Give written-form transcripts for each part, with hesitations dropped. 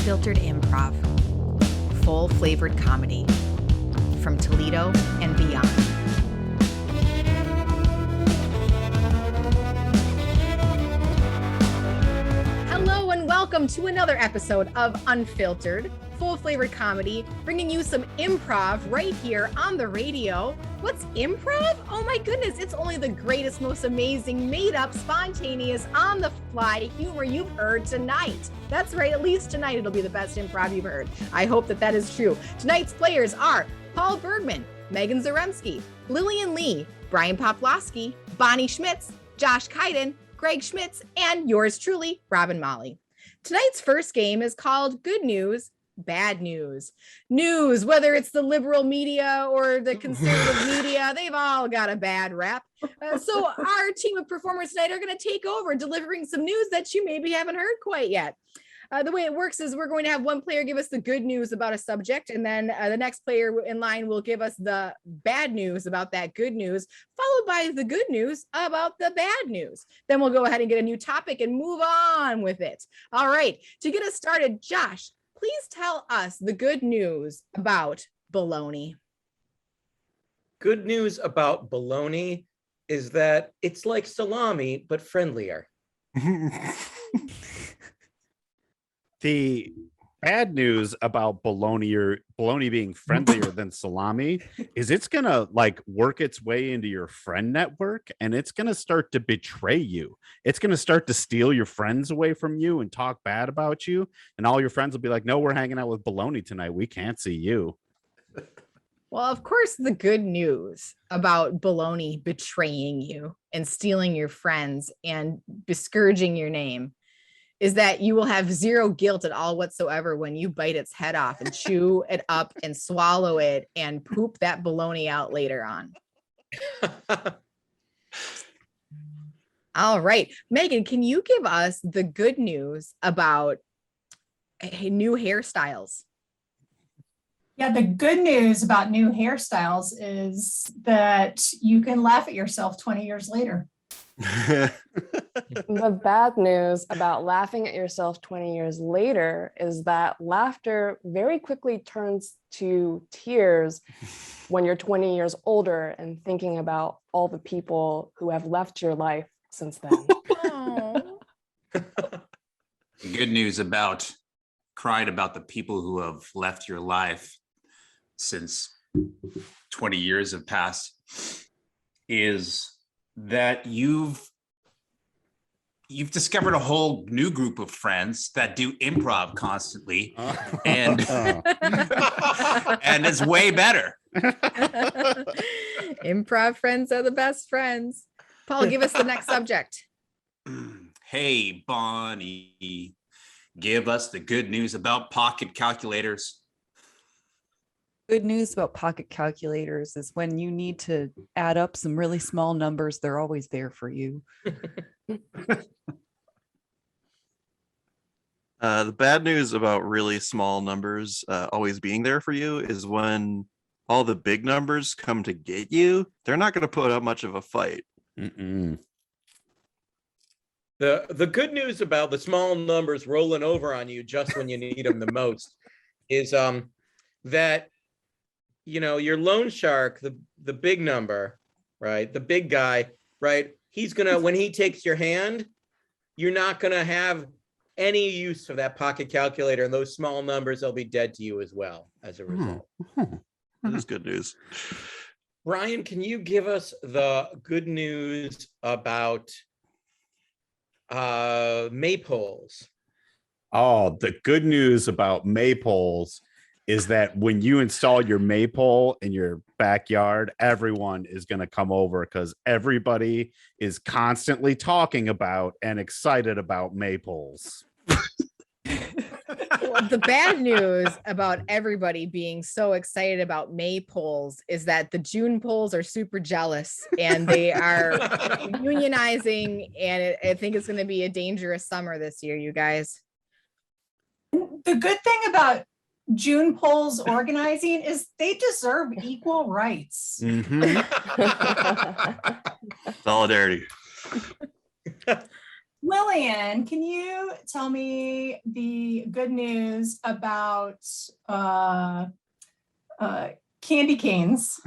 Unfiltered Improv, full-flavored comedy from Toledo and beyond. Hello and welcome to another episode of Unfiltered, full-flavored comedy, bringing you some improv right here on the radio. What's improv? Oh my goodness, it's only the greatest, most amazing, made-up, spontaneous, on-the-fly humor you've heard tonight. That's right, at least tonight it'll be the best improv you've heard. I hope that is true. Tonight's players are Paul Bergman, Megan Zaremski, Lillian Lee, Brian Poplowski, Bonnie Schmitz, Josh Kaiden, Greg Schmitz, and yours truly, Robin Molly. Tonight's first game is called Good News, Bad News. News, whether it's the liberal media or the conservative media, they've all got a bad rap. So our team of performers tonight are going to take over delivering some news that you maybe haven't heard quite yet. The way it works is we're going to have one player give us the good news about a subject, and then the next player in line will give us the bad news about that good news, followed by the good news about the bad news. Then we'll go ahead and get a new topic and move on with it. All right, to get us started, Josh, please tell us the good news about bologna. Good news about bologna is that it's like salami, but friendlier. The bad news about bologna being friendlier than salami is it's gonna work its way into your friend network, and it's gonna start to betray you. It's gonna start to steal your friends away from you and talk bad about you, and all your friends will be like, no, we're hanging out with bologna tonight, we can't see you. Well, of course, the good news about bologna betraying you and stealing your friends and bescouraging your name is that you will have zero guilt at all whatsoever when you bite its head off and chew it up and swallow it and poop that bologna out later on. All right. Megan, can you give us the good news about new hairstyles? Yeah, the good news about new hairstyles is that you can laugh at yourself 20 years later. The bad news about laughing at yourself 20 years later is that laughter very quickly turns to tears when you're 20 years older and thinking about all the people who have left your life since then. Good news about crying about the people who have left your life since 20 years have passed is that you've discovered a whole new group of friends that do improv constantly and it's way better. Improv friends are the best friends. Paul, give us the next subject. Hey, Bonnie, give us the good news about pocket calculators. Good news about pocket calculators is when you need to add up some really small numbers, they're always there for you. The bad news about really small numbers always being there for you is when all the big numbers come to get you, they're not going to put up much of a fight. Mm-mm. The good news about the small numbers rolling over on you just when you need them the most is that your loan shark, the big number, right? The big guy, right? He's gonna, when he takes your hand, you're not gonna have any use for that pocket calculator, and those small numbers, they'll be dead to you as well as a result. That is good news. Brian, can you give us the good news about maypoles? Oh, the good news about maypoles is that when you install your maypole in your backyard, everyone is going to come over because everybody is constantly talking about and excited about maypoles. Well, the bad news about everybody being so excited about maypoles is that the June poles are super jealous and they are unionizing, and I think it's going to be a dangerous summer this year, you guys. The good thing about June polls organizing is they deserve equal rights. Mm-hmm. Solidarity. Well, Lillian, can you tell me the good news about candy canes?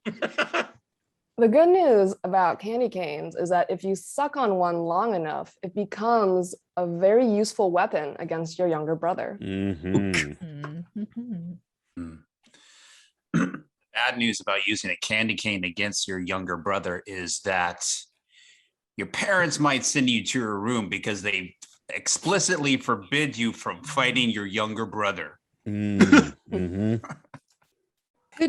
The good news about candy canes is that if you suck on one long enough, it becomes a very useful weapon against your younger brother. Bad news about using a candy cane against your younger brother is that your parents might send you to your room because they explicitly forbid you from fighting your younger brother. Good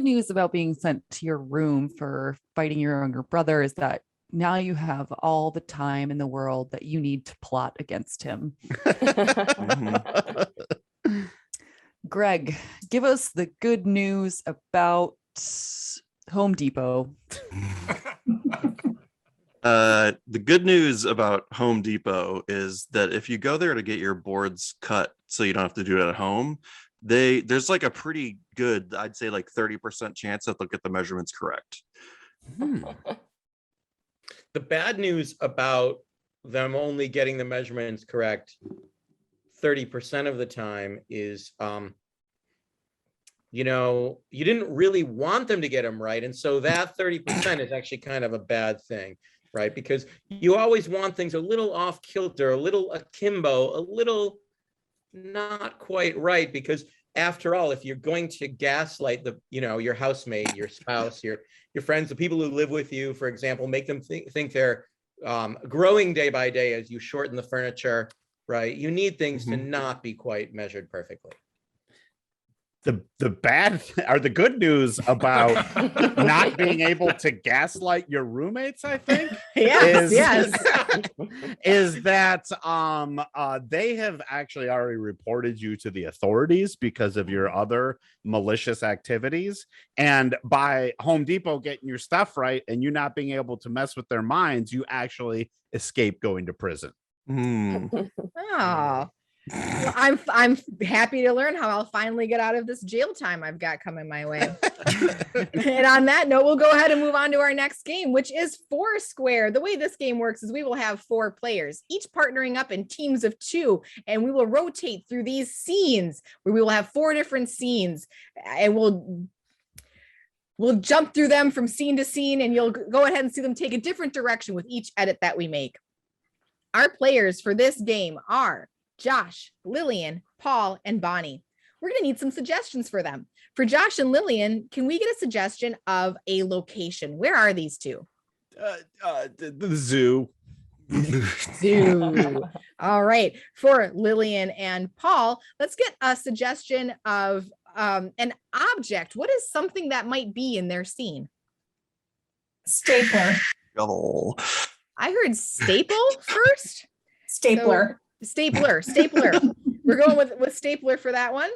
news about being sent to your room for fighting your younger brother is that now you have all the time in the world that you need to plot against him. Greg, give us the good news about Home Depot. The good news about Home Depot is that if you go there to get your boards cut so you don't have to do it at home, there's like a pretty good, I'd say like 30% chance that they'll get the measurements correct. The bad news about them only getting the measurements correct 30% of the time is, you didn't really want them to get them right. And so that 30% is actually kind of a bad thing, right? Because you always want things a little off kilter, a little akimbo, a little not quite right, because after all, if you're going to gaslight your housemate, your spouse, your friends, the people who live with you, for example, make them think they're growing day by day as you shorten the furniture, right? You need things to not be quite measured perfectly. The bad or the good news about not being able to gaslight your roommates, I think, Yes. is that they have actually already reported you to the authorities because of your other malicious activities. And by Home Depot getting your stuff right and you not being able to mess with their minds, you actually escape going to prison. Oh. Well, I'm happy to learn how I'll finally get out of this jail time I've got coming my way. And on that note, we'll go ahead and move on to our next game, which is Foursquare. The way this game works is we will have 4 players, each partnering up in teams of 2, and we will rotate through these scenes where we will have 4 different scenes, and we'll jump through them from scene to scene, and you'll go ahead and see them take a different direction with each edit that we make. Our players for this game are Josh, Lillian, Paul, and Bonnie. We're going to need some suggestions for them. For Josh and Lillian, can we get a suggestion of a location? Where are these two? The zoo. Zoo. All right. For Lillian and Paul, let's get a suggestion of an object. What is something that might be in their scene? Stapler. Shovel. I heard staple first. Stapler. Stapler. We're going with stapler for that one.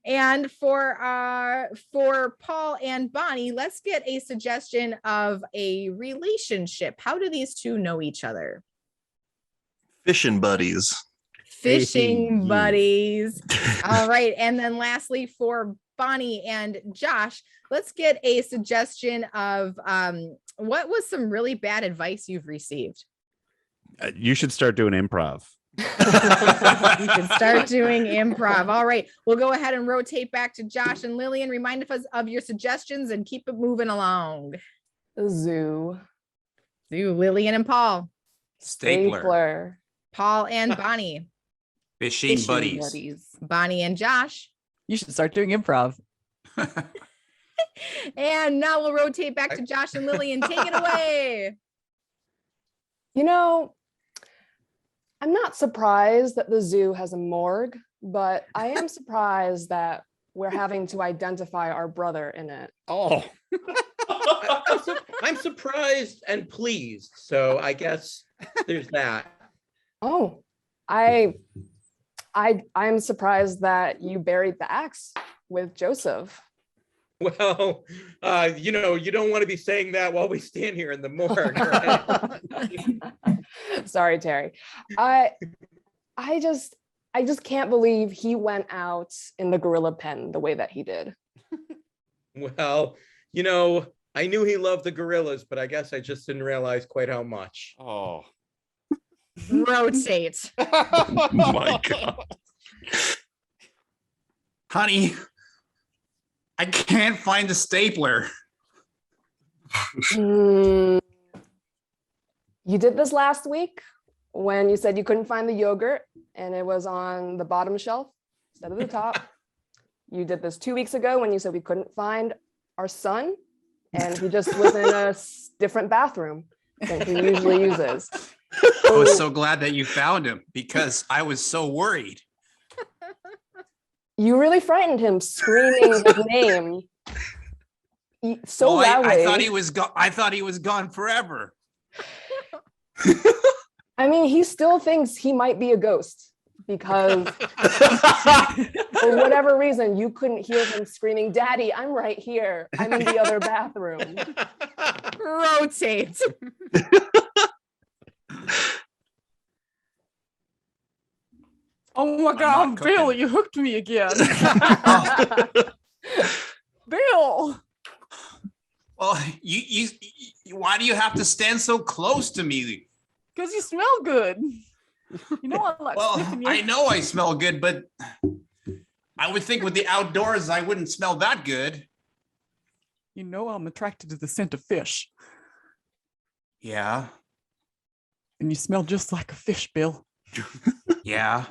And for Paul and Bonnie, let's get a suggestion of a relationship. How do these two know each other? Fishing buddies. Fishing buddies. All right. And then lastly, for Bonnie and Josh, let's get a suggestion of what was some really bad advice you've received? You should start doing improv. You can start doing improv. All right. We'll go ahead and rotate back to Josh and Lillian. Remind us of your suggestions and keep it moving along. Zoo. Lillian and Paul. Stapler. Paul and Bonnie. Fishing buddies. Bonnie and Josh. You should start doing improv. And now we'll rotate back to Josh and Lillian. Take it away. I'm not surprised that the zoo has a morgue, but I am surprised that we're having to identify our brother in it. Oh. I'm surprised and pleased. So I guess there's that. Oh, I'm surprised that you buried the axe with Joseph. Well, you don't want to be saying that while we stand here in the morgue. Right? Sorry, Terry. I just can't believe he went out in the gorilla pen the way that he did. Well, I knew he loved the gorillas, but I guess I just didn't realize quite how much. Oh. Rotate. Oh my God. Honey, I can't find the stapler. You did this last week when you said you couldn't find the yogurt and it was on the bottom shelf instead of the top. You did this 2 weeks ago when you said we couldn't find our son and he just was in a different bathroom than he usually uses. I was so glad that you found him because I was so worried. You really frightened him screaming his name so loudly. I thought he was I thought he was gone forever. I mean, he still thinks he might be a ghost because for whatever reason, you couldn't hear him screaming, "Daddy, I'm right here. I'm in the other bathroom." Rotate. Oh my not God, cooking. Bill, you hooked me again. Bill. Well, you why do you have to stand so close to me? Because you smell good. You know I like Well, sniffing you. I know I smell good, but I would think with the outdoors, I wouldn't smell that good. You know I'm attracted to the scent of fish. Yeah, And you smell just like a fish, Bill. yeah.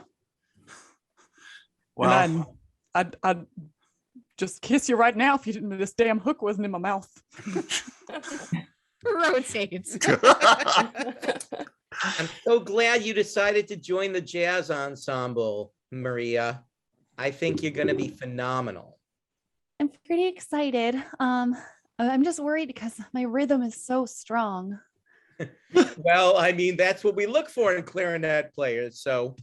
Well, And I'd just kiss you right now if you didn't. This damn hook wasn't in my mouth. Rotate. I'm so glad you decided to join the jazz ensemble, Maria. I think you're going to be phenomenal. I'm pretty excited. I'm just worried because my rhythm is so strong. Well, I mean, that's what we look for in clarinet players. So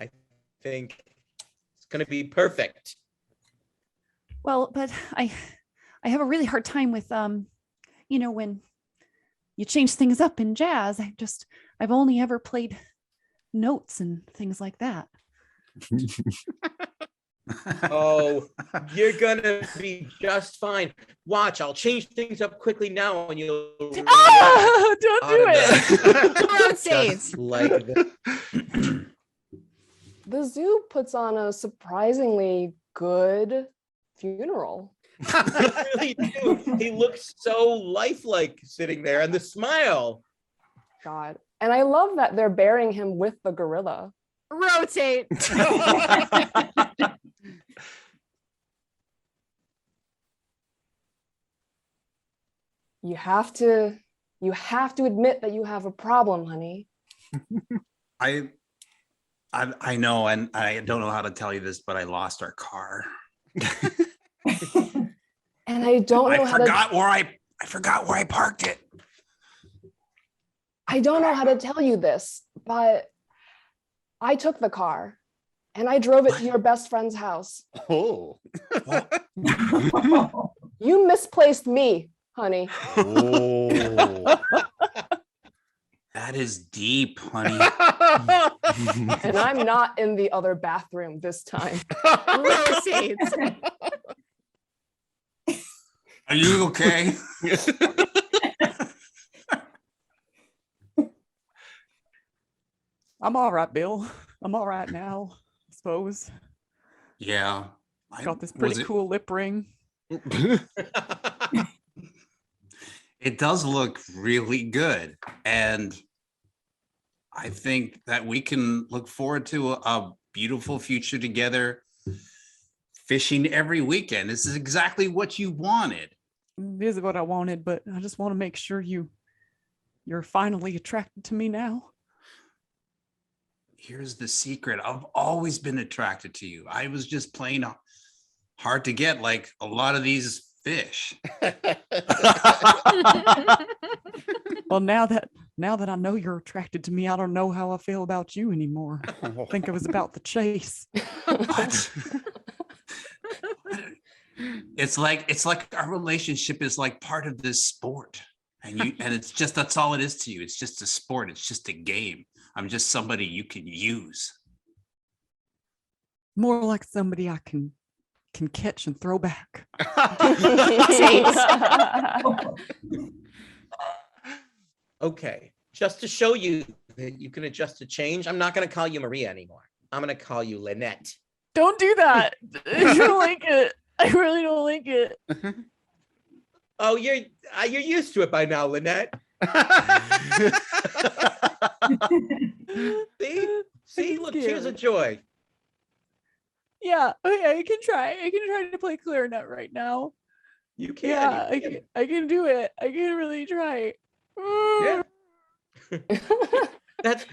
I think it's going to be perfect. Well, but I have a really hard time with when you change things up in jazz. I've only ever played notes and things like that. Oh, you're going to be just fine. Watch, I'll change things up quickly now and you'll. Don't do it. Rotate. Just like this. The zoo puts on a surprisingly good funeral. I really do. He looks so lifelike sitting there, and the smile. God. And I love that they're burying him with the gorilla. Rotate. You have to admit that you have a problem, honey. I know, and I don't know how to tell you this, but I lost our car. And I don't know I forgot where I parked it. I don't know how to tell you this, but I took the car and I drove it to your best friend's house. Oh. You misplaced me, honey. Oh. That is deep, honey. And I'm not in the other bathroom this time. Rotate. Are you okay? I'm all right, Bill. I'm all right now, I suppose. Yeah. Got this pretty cool lip ring. It does look really good. And I think that we can look forward to a beautiful future together, fishing every weekend. This is exactly what you wanted. This is what I wanted, but I just want to make sure you're finally attracted to me now. Here's the secret. I've always been attracted to you. I was just plain hard to get, like a lot of these fish. Well, now that I know you're attracted to me, I don't know how I feel about you anymore. I think it was about the chase. What? It's like our relationship is like part of this sport. And it's just, that's all it is to you. It's just a sport. It's just a game. I'm just somebody you can use. More like somebody I can catch and throw back. Okay, just to show you that you can adjust to change. I'm not going to call you Maria anymore. I'm going to call you Lynette. Don't do that. I don't like it. I really don't like it. Oh, you're used to it by now, Lynette. See, look, tears of joy. Yeah, okay, I can try. I can try to play clarinet right now. You can. Yeah, you can. I can do it. I can really try. Yeah.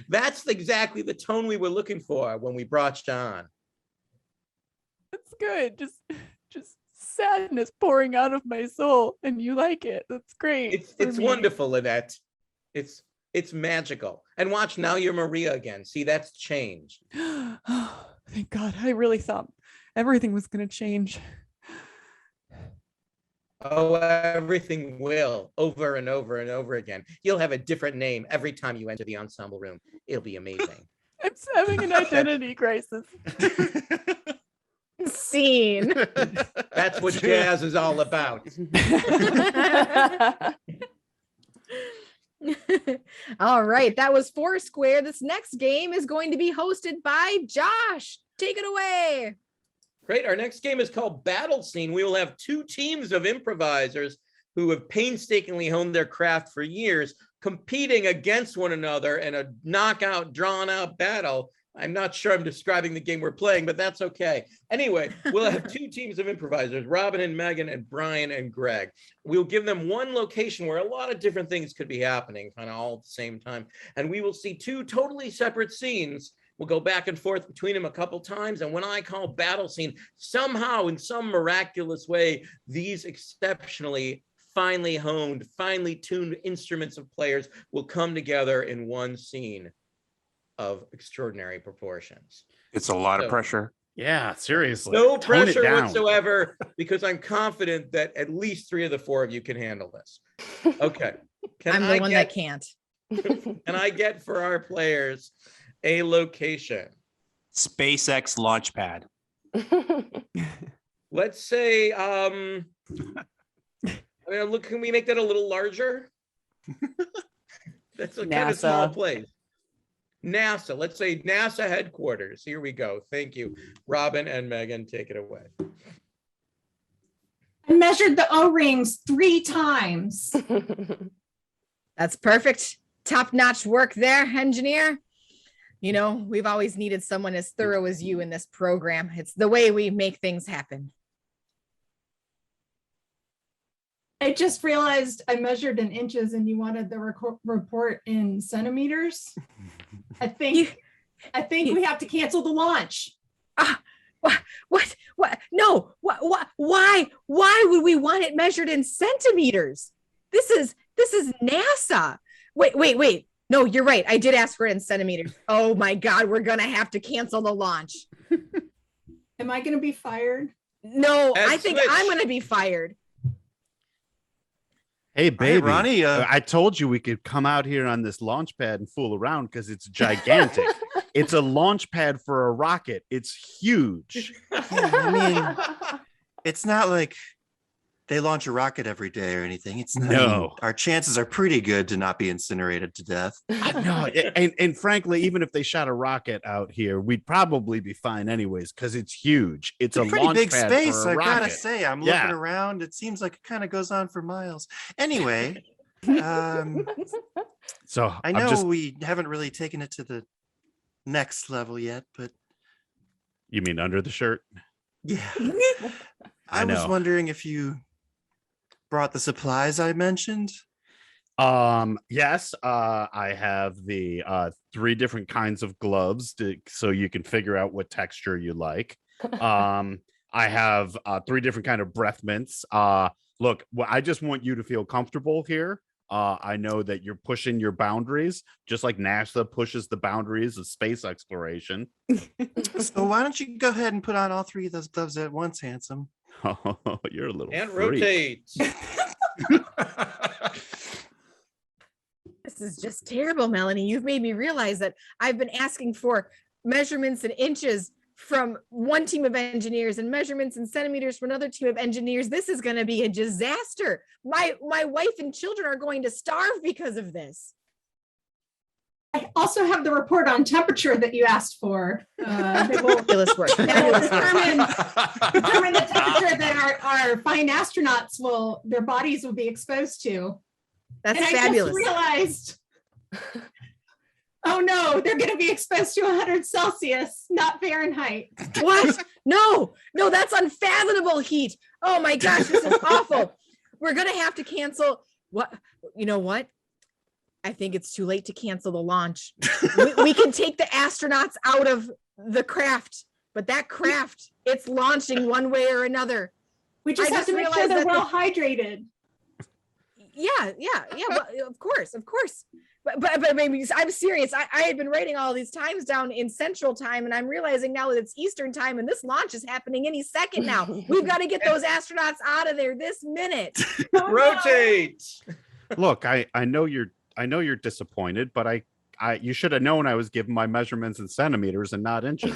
That's exactly the tone we were looking for when we brought you on. That's good. Just sadness pouring out of my soul, and you like it. That's great. It's wonderful, Lynette. It's magical. And watch, now you're Maria again. See, that's changed. Thank God. I really thought everything was going to change. Oh, everything will, over and over and over again. You'll have a different name every time you enter the ensemble room. It'll be amazing. I'm having an identity crisis. Scene. That's what jazz is all about. All right, that was Foursquare. This next game is going to be hosted by Josh. Take it away. Great. Our next game is called Battle Scene. We will have two teams of improvisers who have painstakingly honed their craft for years, competing against one another in a knockout, drawn-out battle. I'm not sure I'm describing the game we're playing, but that's okay. Anyway, we'll have two teams of improvisers, Robin and Megan and Brian and Greg. We'll give them one location where a lot of different things could be happening kind of all at the same time. And we will see two totally separate scenes. We'll go back and forth between them a couple times. And when I call battle scene, somehow in some miraculous way, these exceptionally finely honed, finely tuned instruments of players will come together in one scene of extraordinary proportions. It's a lot of pressure. Yeah, seriously. No Tone it pressure down. whatsoever, because I'm confident that at least 3 of the 4 of you can handle this. Okay. I'm the one that can't. Can I get for our players a location? SpaceX launch pad. Let's say, look, can we make that a little larger? That's a kind of small place. NASA, let's say NASA headquarters. Here we go. Thank you. Robin and Megan, take it away. I measured the O-rings 3 times. That's perfect. Top-notch work there, engineer. You know, we've always needed someone as thorough as you in this program. It's the way we make things happen. I just realized I measured in inches and you wanted the report in centimeters. I think we have to cancel the launch. What? No, why would we want it measured in centimeters? This is NASA. Wait. No, you're right. I did ask for it in centimeters. Oh my God, we're going to have to cancel the launch. Am I going to be fired? No, I think I'm going to be fired. Hey, baby, right, Ronnie, I told you we could come out here on this launch pad and fool around because it's gigantic. It's a launch pad for a rocket. It's huge. I mean, it's not like they launch a rocket every day or anything. It's not. No. Our chances are pretty good to not be incinerated to death. No, and frankly, even if they shot a rocket out here, we'd probably be fine anyways because it's huge. It's a pretty launch big pad space. for a I gotta rocket. say, I'm looking around. It seems like it kind of goes on for miles. Anyway, so I know we haven't really taken it to the next level yet, but you mean under the shirt? Yeah. I was wondering if you brought the supplies I mentioned. Yes, I have the 3 different kinds of gloves so you can figure out what texture you like. I have 3 different kind of breath mints. Look, I just want you to feel comfortable here. I know that you're pushing your boundaries, just like NASA pushes the boundaries of space exploration. So why don't you go ahead and put on all 3 of those gloves at once, handsome? Oh, you're a little and freak. rotate. This is just terrible, Melanie. You've made me realize that I've been asking for measurements in inches from one team of engineers and measurements in centimeters from another team of engineers. This is going to be a disaster. My wife and children are going to starve because of this. I also have the report on temperature that you asked for. That will Fabulous work. Fabulous work. determine the temperature that our fine astronauts their bodies will be exposed to. That's and fabulous. I just realized, oh no, they're going to be exposed to 100 Celsius, not Fahrenheit. What? No, that's unfathomable heat. Oh my gosh, this is awful. We're going to have to cancel. What? You know what? I think it's too late to cancel the launch. We can take the astronauts out of the craft, but that craft, it's launching one way or another. We just have to make sure they're well hydrated. Yeah. Well, of course. But maybe I'm serious. I had been writing all these times down in Central Time, and I'm realizing now that it's Eastern Time, and this launch is happening any second now. We've got to get those astronauts out of there this minute. Rotate. Look, I know you're disappointed, but you should have known I was giving my measurements in centimeters and not inches.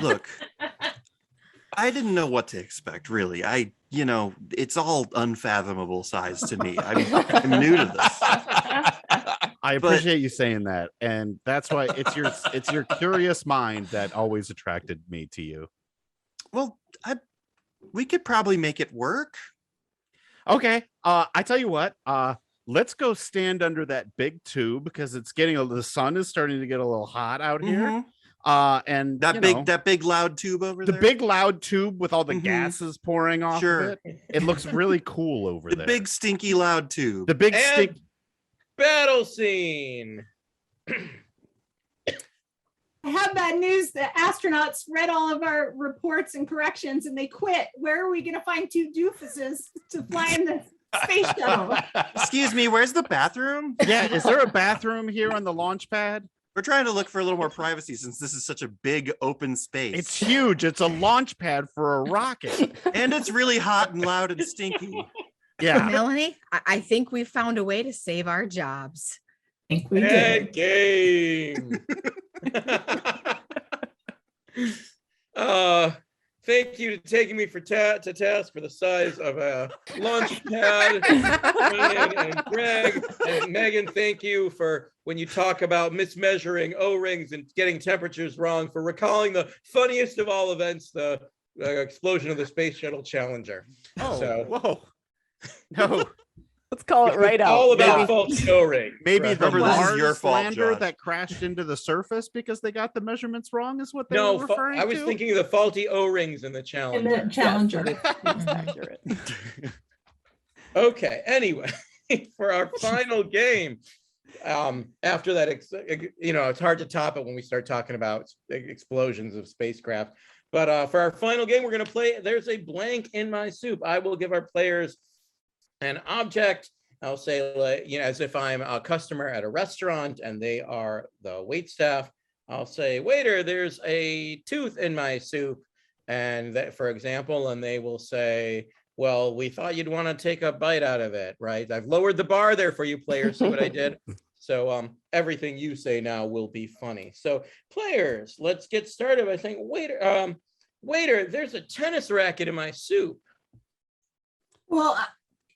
Look, I didn't know what to expect, really. It's all unfathomable size to me. I'm new to this. I appreciate you saying that, and that's why it's your curious mind that always attracted me to you. Well, we could probably make it work. Okay. I tell you what, let's go stand under that big tube because it's the sun is starting to get a little hot out here. And that big loud tube over there. The big loud tube with all the gases pouring off of it. It looks really cool over there. The big stinky loud tube. The big battle scene. I have bad news. The astronauts read all of our reports and corrections and they quit. Where are we going to find two doofuses to fly in the space shuttle? Excuse me, where's the bathroom? Yeah, is there a bathroom here on the launch pad? We're trying to look for a little more privacy since this is such a big open space. It's huge. It's a launch pad for a rocket. And it's really hot and loud and stinky. Yeah. Melanie, I think we found a way to save our jobs. I think we Head game. Thank you to taking me to task for the size of a launch pad. and Greg and Megan, thank you for when you talk about mismeasuring O-rings and getting temperatures wrong, for recalling the funniest of all events, the explosion of the Space Shuttle Challenger. Whoa. No. Let's call it right out. All about faulty O-ring. Maybe the Mars Mars fault, lander Josh. that crashed into the surface because they got the measurements wrong is what they were referring to? I was thinking of the faulty O-rings in the Challenger. In the Challenger. That's accurate. Okay, anyway, for our final game, after that, it's hard to top it when we start talking about explosions of spacecraft. But for our final game, we're going to play There's a Blank in My Soup. I will give our players an object. I'll say, as if I'm a customer at a restaurant and they are the wait staff. I'll say, waiter, there's a tooth in my soup. And that, for example, and they will say, well, we thought you'd want to take a bite out of it, right? I've lowered the bar there for you players. See what I did? So everything you say now will be funny. So players, let's get started by saying, waiter, there's a tennis racket in my soup. Well,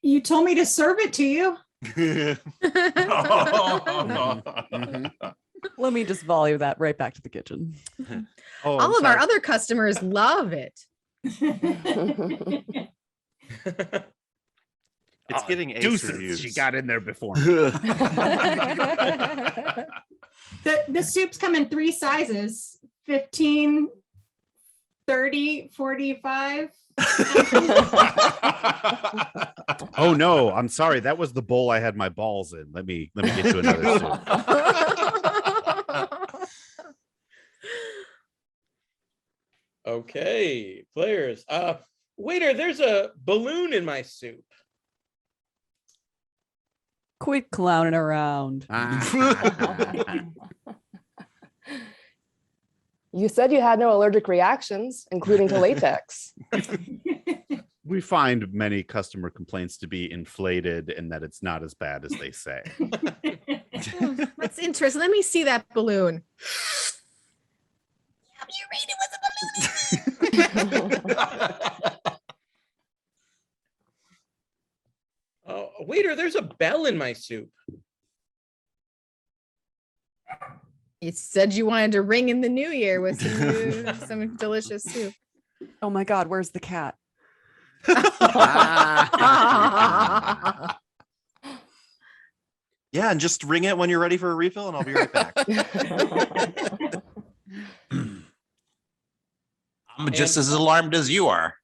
you told me to serve it to you. Let me just volley that right back to the kitchen. All of our other customers love it. It's getting ace deuces. reviews. She got in there before. The soups come in 3 sizes: 15, 30, 45. Oh no, I'm sorry. That was the bowl I had my balls in. Let me get you another soup. Okay, players. Waiter, there's a balloon in my soup. Quit clowning around. You said you had no allergic reactions, including to latex. We find many customer complaints to be inflated and that it's not as bad as they say. That's interesting. Let me see that balloon. Waiter, there's a bell in my soup. You said you wanted to ring in the new year with some delicious soup. Oh my God, where's the cat? Yeah, and just ring it when you're ready for a refill, and I'll be right back. I'm just as alarmed as you are.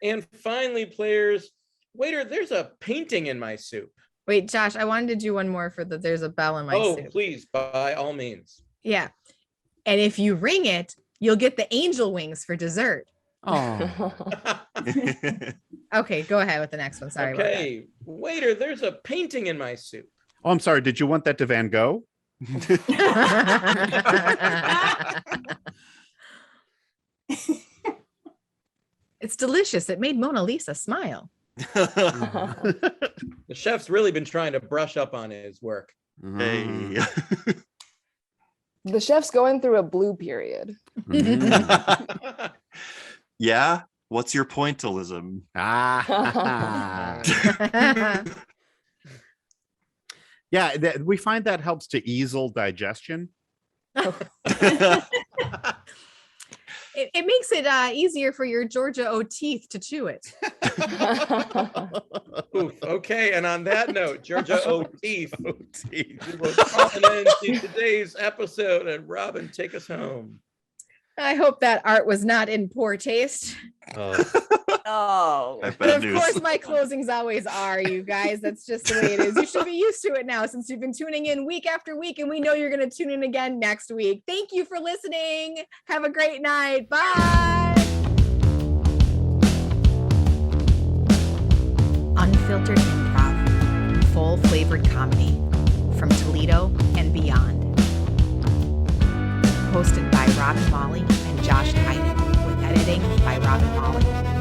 And finally, players, waiter, there's a painting in my soup. Wait, Josh, I wanted to do one more for the there's a bell in my soup. Please, by all means. Yeah. And if you ring it, you'll get the angel wings for dessert. Oh. Okay, go ahead with the next one. Sorry. Okay, waiter, there's a painting in my soup. Oh, I'm sorry. Did you want that to Van Gogh? It's delicious. It made Mona Lisa smile. The chef's really been trying to brush up on his work. Hey. The chef's going through a blue period. Yeah. What's your pointillism? Yeah, we find that helps to easel digestion. It makes it easier for your Georgia O teeth to chew it. Oof, okay, and on that note, Georgia O'Teeth, we will call an end to today's episode, and Robin, take us home. I hope that art was not in poor taste. Oh. But of course, my closings always are, you guys. That's just the way it is. You should be used to it now since you've been tuning in week after week, and we know you're going to tune in again next week. Thank you for listening. Have a great night. Bye. Unfiltered Improv, full flavored comedy from Toledo and beyond. Hosted by Robin Molly and Josh Tynan, with editing by Robin Molly.